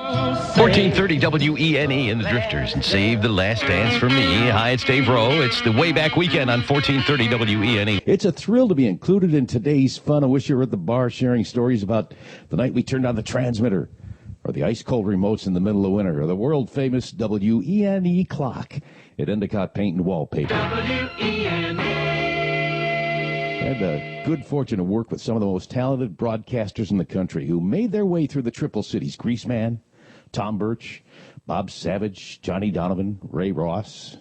1430 WENE and the Drifters, and Save the Last Dance for Me. Hi, it's Dave Rowe. It's the way back weekend on 1430 WENE. It's a thrill to be included in today's fun. I wish you were at the bar sharing stories about the night we turned on the transmitter, or the ice-cold remotes in the middle of winter, or the world-famous WENE clock at Endicott Paint and Wallpaper. WENE. I had the good fortune to work with some of the most talented broadcasters in the country who made their way through the Triple Cities. Greaseman, Tom Birch, Bob Savage, Johnny Donovan, Ray Ross,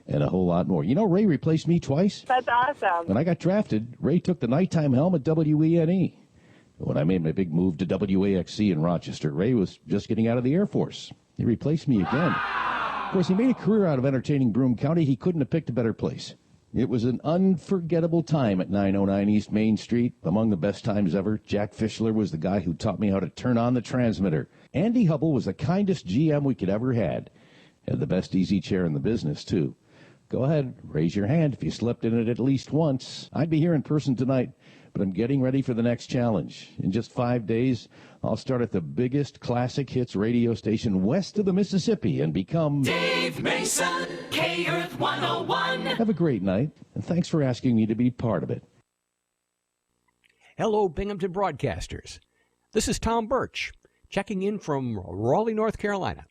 and a whole lot more. You know, Ray replaced me twice. That's awesome. When I got drafted, Ray took the nighttime helm at WENE. When I made my big move to WAXC in Rochester, Ray was just getting out of the Air Force. He replaced me again. Of course, he made a career out of entertaining Broome County. He couldn't have picked a better place. It was an unforgettable time at 909 East Main Street. Among the best times ever. Jack Fischler was the guy who taught me how to turn on the transmitter. Andy Hubble was the kindest GM we could ever had. Had the best easy chair in the business, too. Go ahead, raise your hand if you slept in it at least once. I'd be here in person tonight, but I'm getting ready for the next challenge. In just 5 days, I'll start at the biggest classic hits radio station west of the Mississippi and become Dave Mason, K-Earth 101. Have a great night, and thanks for asking me to be part of it. Hello, Binghamton Broadcasters. This is Tom Birch, checking in from Raleigh, North Carolina.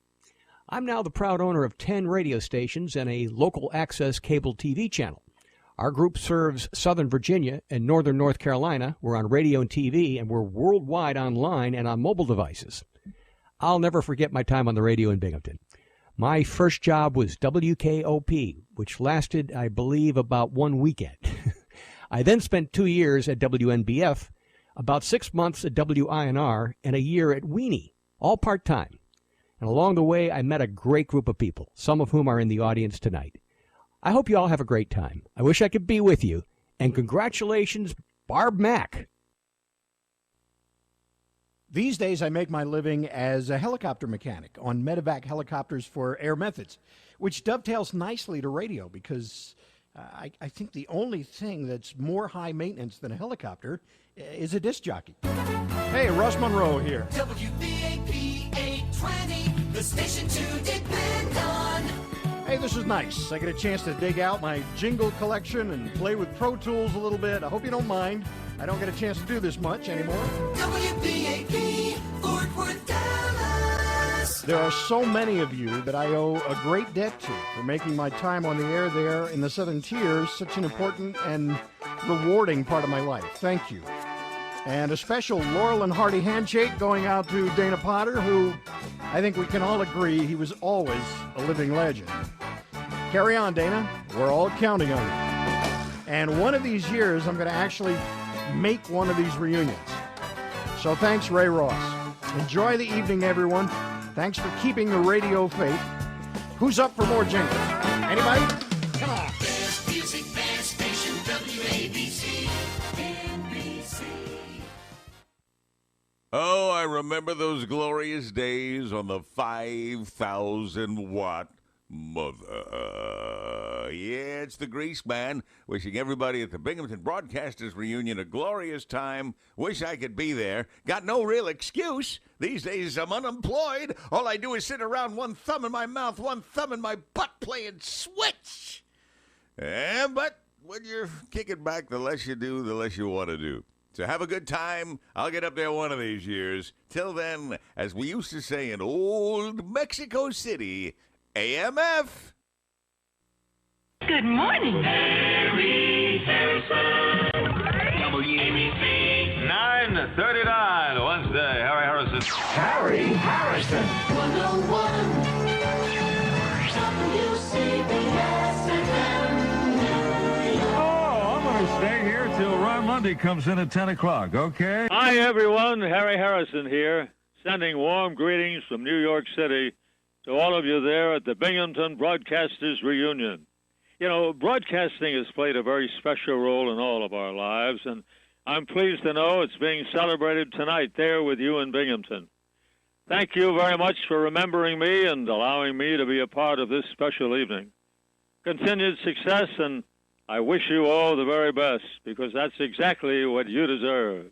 I'm now the proud owner of 10 radio stations and a local access cable TV channel. Our group serves Southern Virginia and Northern North Carolina. We're on radio and TV, and we're worldwide online and on mobile devices. I'll never forget my time on the radio in Binghamton. My first job was WKOP, which lasted, I believe, about 1 weekend. I then spent 2 years at WNBF, about 6 months at WINR, and a year at Weenie, all part-time. And along the way, I met a great group of people, some of whom are in the audience tonight. I hope you all have a great time. I wish I could be with you. And congratulations, Barb Mack. These days, I make my living as a helicopter mechanic on medevac helicopters for Air Methods, which dovetails nicely to radio because I think the only thing that's more high maintenance than a helicopter is a disc jockey. Hey, Russ Monroe here. WBAP 820, the station to depend on. Hey, this is nice. I get a chance to dig out my jingle collection and play with Pro Tools a little bit. I hope you don't mind. I don't get a chance to do this much anymore. WBAP, Fort Worth, Dallas. There are so many of you that I owe a great debt to for making my time on the air there in the Southern Tiers such an important and rewarding part of my life. Thank you. And a special Laurel and Hardy handshake going out to Dana Potter, who I think we can all agree he was always a living legend. Carry on, Dana. We're all counting on you. And one of these years, I'm going to actually make one of these reunions. So thanks, Ray Ross. Enjoy the evening, everyone. Thanks for keeping the radio faith. Who's up for more jingles? Anybody? Come on. Best music, best station, WABC, NBC. Oh, I remember those glorious days on the 5,000-watt mother. Yeah, it's the Grease Man, wishing everybody at the Binghamton Broadcasters reunion a glorious time. Wish I could be there. Got no real excuse. These days I'm unemployed. All I do is sit around, one thumb in my mouth, one thumb in my butt, playing Switch. But when you're kicking back, the less you do, the less you want to do. So have a good time. I'll get up there one of these years. Till then, as we used to say in old Mexico City, AMF. Good morning. Harry Harrison. WABC. 9:39 Wednesday. Harry Harrison. Harry Harrison. 101. WCBS FM. Oh, I'm going to stay here till Ron Lundy comes in at 10 o'clock, okay? Hi, everyone. Harry Harrison here, sending warm greetings from New York City to all of you there at the Binghamton Broadcasters reunion. You know, broadcasting has played a very special role in all of our lives, and I'm pleased to know it's being celebrated tonight there with you in Binghamton. Thank you very much for remembering me and allowing me to be a part of this special evening. Continued success, and I wish you all the very best, because that's exactly what you deserve.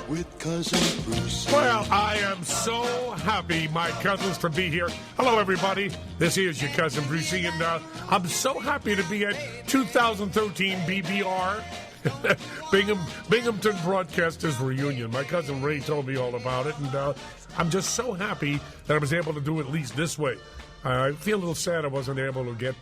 With Cousin Brucie. Well, I am so happy, my cousins, to be here. Hello, everybody. This is your Cousin Brucie, and I'm so happy to be at 2013 BBR, Binghamton Broadcasters reunion. My cousin Ray told me all about it, and I'm just so happy that I was able to do it at least this way. I feel a little sad I wasn't able to get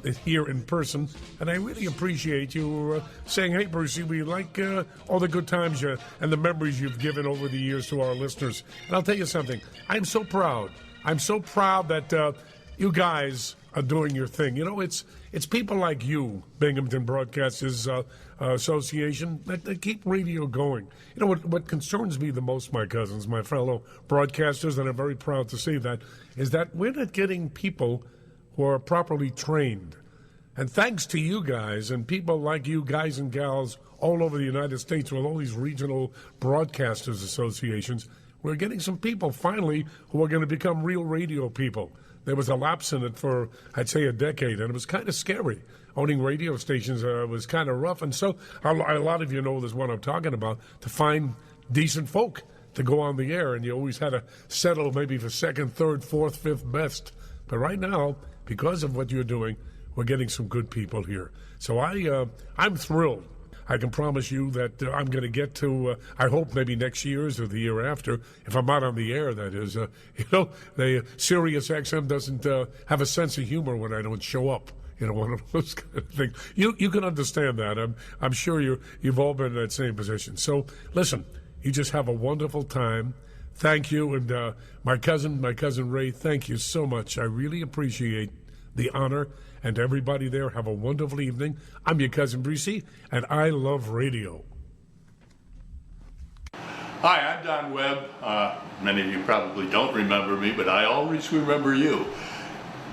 it here in person, and I really appreciate you saying, hey, Brucie, we like all the good times and the memories you've given over the years to our listeners. And I'll tell you something, I'm so proud. I'm so proud that you guys are doing your thing. You know, it's people like you, Binghamton Broadcasters Association, that keep radio going. You know, what concerns me the most, my cousins, my fellow broadcasters, and I'm very proud to say that, is that we're not getting people who are properly trained. And thanks to you guys and people like you guys and gals all over the United States with all these regional broadcasters associations, we're getting some people finally who are going to become real radio people. There was a lapse in it for, I'd say, a decade, and it was kind of scary. Owning radio stations was kind of rough, and so a lot of you know this what I'm talking about, to find decent folk to go on the air, and you always had to settle maybe for second, third, fourth, fifth best. But right now, because of what you're doing, we're getting some good people here. So I'm thrilled. I can promise you that I'm going to get to, I hope maybe next year's or the year after, if I'm not on the air, that is. You know, the Sirius XM doesn't have a sense of humor when I don't show up. You know, one of those kind of things. You can understand that. I'm sure you've all been in that same position. So listen, you just have a wonderful time. Thank you, and my cousin Ray, thank you so much. I really appreciate the honor. And everybody there, have a wonderful evening. I'm your Cousin Brucie, and I love radio. Hi, I'm Don Webb. Many of you probably don't remember me, but I always remember you.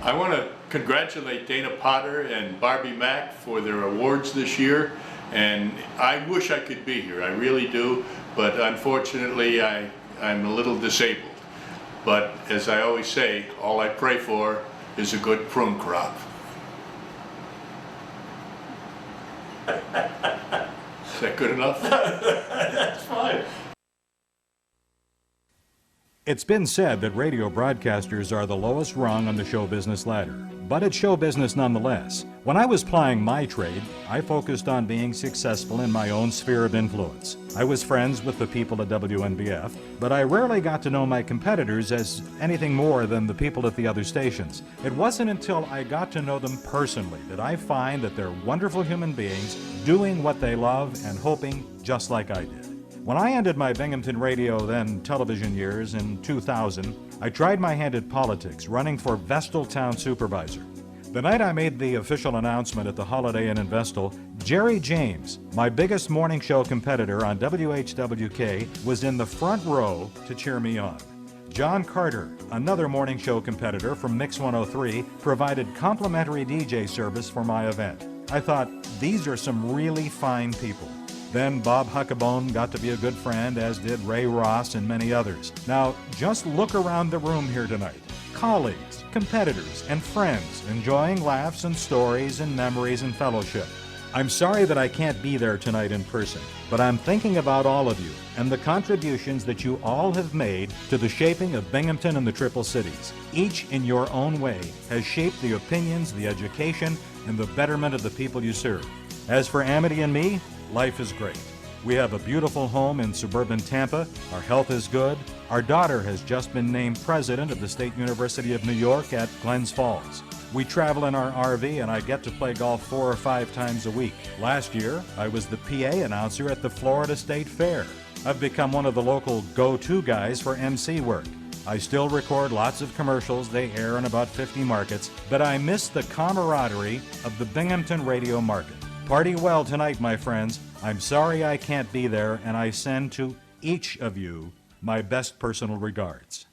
I want to congratulate Dana Potter and Barbie Mack for their awards this year, and I wish I could be here. I really do, but unfortunately I'm a little disabled. But as I always say, all I pray for is a good prune crop. Is that good enough? That's fine. It's been said that radio broadcasters are the lowest rung on the show business ladder, but it's show business nonetheless. When I was plying my trade, I focused on being successful in my own sphere of influence. I was friends with the people at WNBF, but I rarely got to know my competitors as anything more than the people at the other stations. It wasn't until I got to know them personally that I find that they're wonderful human beings doing what they love and hoping just like I did. When I ended my Binghamton radio, then television years in 2000, I tried my hand at politics, running for Vestal Town Supervisor. The night I made the official announcement at the Holiday Inn in Vestal, Jerry James, my biggest morning show competitor on WHWK, was in the front row to cheer me on. John Carter, another morning show competitor from Mix 103, provided complimentary DJ service for my event. I thought, these are some really fine people. Then Bob Huckabone got to be a good friend, as did Ray Ross and many others. Now, just look around the room here tonight. Colleagues, competitors, and friends enjoying laughs and stories and memories and fellowship. I'm sorry that I can't be there tonight in person, but I'm thinking about all of you and the contributions that you all have made to the shaping of Binghamton and the Triple Cities. Each in your own way has shaped the opinions, the education, and the betterment of the people you serve. As for Amity and me, life is great. We have a beautiful home in suburban Tampa. Our health is good. Our daughter has just been named president of the State University of New York at Glens Falls. We travel in our RV, and I get to play golf 4 or 5 times a week. Last year, I was the PA announcer at the Florida State Fair. I've become one of the local go-to guys for MC work. I still record lots of commercials. They air in about 50 markets, but I miss the camaraderie of the Binghamton radio market. Party well tonight, my friends. I'm sorry I can't be there, and I send to each of you my best personal regards.